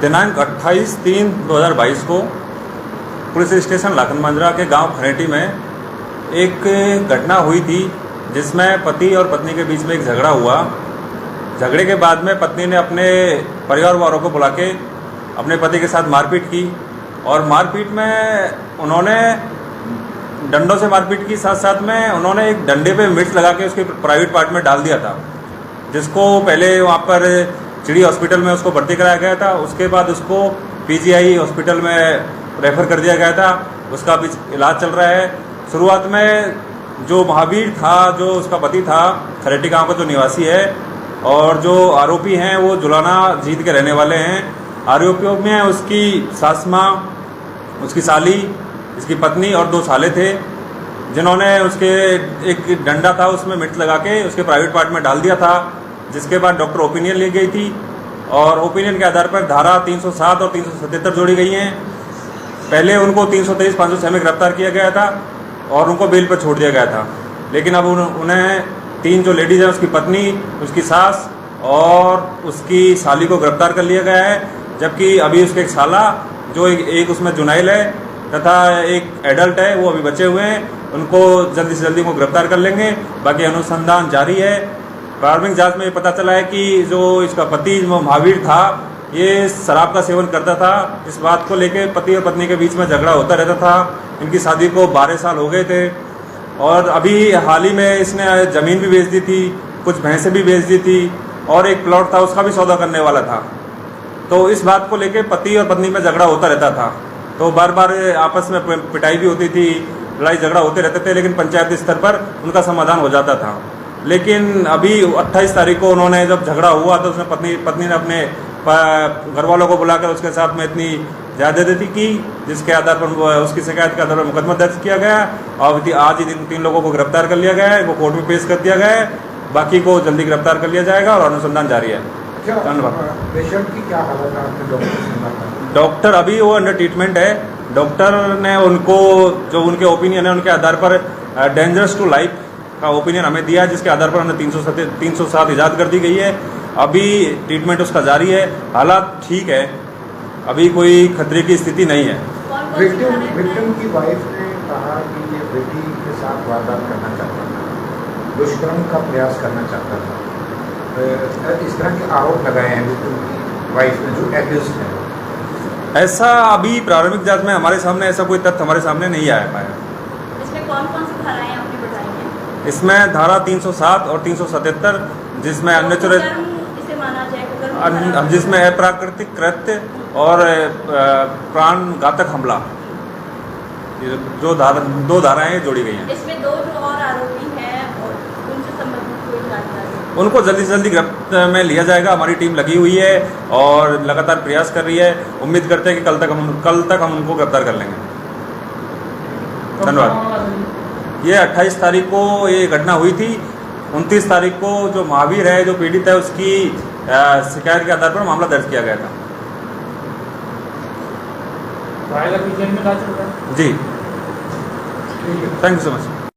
दिनांक 28/3/2022 को police station Lakhan मांजरा के गांव खरेटी में एक घटना हुई थी, जिसमें पति और पत्नी के बीच में एक झगड़ा हुआ। झगड़े के बाद में पत्नी ने अपने परिवार वालों को बुला के अपने पति के साथ मारपीट की, और मारपीट में उन्होंने डंडों से मारपीट की, साथ साथ में उन्होंने एक डंडे पे मिर्च लगा के उसके प्राइवेट पार्ट में डाल दिया था, जिसको पहले वहाँ पर चिड़ी हॉस्पिटल में उसको भर्ती कराया गया था। उसके बाद उसको पीजीआई हॉस्पिटल में रेफ़र कर दिया गया था, उसका भी इलाज चल रहा है। शुरुआत में जो महावीर था, जो उसका पति था, खरेटी गांव का जो निवासी है, और जो आरोपी हैं वो जुलाना जीत के रहने वाले हैं। आरोपियों में उसकी सास माँ, उसकी साली, इसकी पत्नी और 2 साले थे, जिन्होंने उसके एक डंडा था उसमें मिर्च लगा के उसके प्राइवेट पार्ट में डाल दिया था, जिसके बाद डॉक्टर ओपिनियन ली गई थी, और ओपिनियन के आधार पर धारा 307 और 377 जोड़ी गई हैं। पहले उनको 323, 506 में गिरफ्तार किया गया था और उनको बेल पर छोड़ दिया गया था, लेकिन अब उन्हें 3 जो लेडीज़ हैं, उसकी पत्नी, उसकी सास और उसकी साली को गिरफ्तार कर लिया गया है। जबकि अभी उसके एक साला, जो एक उसमें जुनाइल है तथा एक एडल्ट है, वो अभी बचे हुए हैं। उनको जल्दी से जल्दी को गिरफ्तार कर लेंगे। बाकी अनुसंधान जारी है। प्रारंभिक जांच में ये पता चला है कि जो इसका पति जो महावीर था, ये शराब का सेवन करता था। इस बात को लेके पति और पत्नी के बीच में झगड़ा होता रहता था। इनकी शादी को 12 साल हो गए थे, और अभी हाल ही में इसने ज़मीन भी बेच दी थी, कुछ भैंसें भी बेच दी थी, और एक प्लॉट था उसका भी सौदा करने वाला था। तो इस बात को लेके पति और पत्नी में झगड़ा होता रहता था। तो बार बार आपस में पिटाई भी होती थी, लड़ाई झगड़ा होते रहते थे, लेकिन पंचायत स्तर पर उनका समाधान हो जाता था। लेकिन अभी 28 तारीख को उन्होंने जब झगड़ा हुआ तो उसने पत्नी ने अपने घर वालों को बुलाकर उसके साथ में इतनी ज़्यादती की, जिसके आधार पर उसकी शिकायत के आधार पर मुकदमा दर्ज किया गया, और आज ही 3 लोगों को गिरफ्तार कर लिया गया है। वो कोर्ट में पेश कर दिया गया है। बाकी को जल्दी गिरफ्तार कर लिया जाएगा और अनुसंधान जारी है। पेशेंट की क्या हालत है आपके डॉक्टर? डॉक्टर अभी वो अंडर ट्रीटमेंट है। डॉक्टर ने उनको जो उनके ओपिनियन है, उनके आधार पर डेंजरस टू लाइफ का ओपिनियन हमें दिया है, जिसके आधार पर हमें 307 इजाद कर दी गई है। अभी ट्रीटमेंट उसका जारी है। हालात ठीक है, अभी कोई खतरे की स्थिति नहीं है। विक्टिम की वाइफ ने कहा कि ये बेटी के साथ वारदात करना चाहता था, दुष्कर्म का प्रयास करना चाहता था। इस तरह के आरोप लगाए हैं विक्टिम की वाइफ ने, जो एक्यूज्ड है। ऐसा अभी प्रारंभिक जांच में हमारे सामने ऐसा कोई तथ्य हमारे सामने नहीं आया पाया। इसमें कौन-कौन सी धाराएं आपने बताई हैं? इसमें धारा 307 और 377, जिसमें अननेचुरल, इसे माना जाए, जिसमें अप्राकृतिक कृत्य और प्राण घातक हमला, जो 2 धाराएं जोड़ी गई हैं। इसमें 2 जो और आरोपी हैं और उनसे संबंधित कोई जानकारी? उनको जल्दी से जल्दी गिरफ्तार में लिया जाएगा। हमारी टीम लगी हुई है और लगातार प्रयास कर रही है। उम्मीद करते हैं कि कल तक हम उनको गिरफ्तार कर लेंगे। धन्यवाद। ये 28 तारीख को ये घटना हुई थी। 29 तारीख को जो महावीर है, जो पीड़ित है, उसकी शिकायत के आधार पर मामला दर्ज किया गया था। जी, थैंक यू सो मच।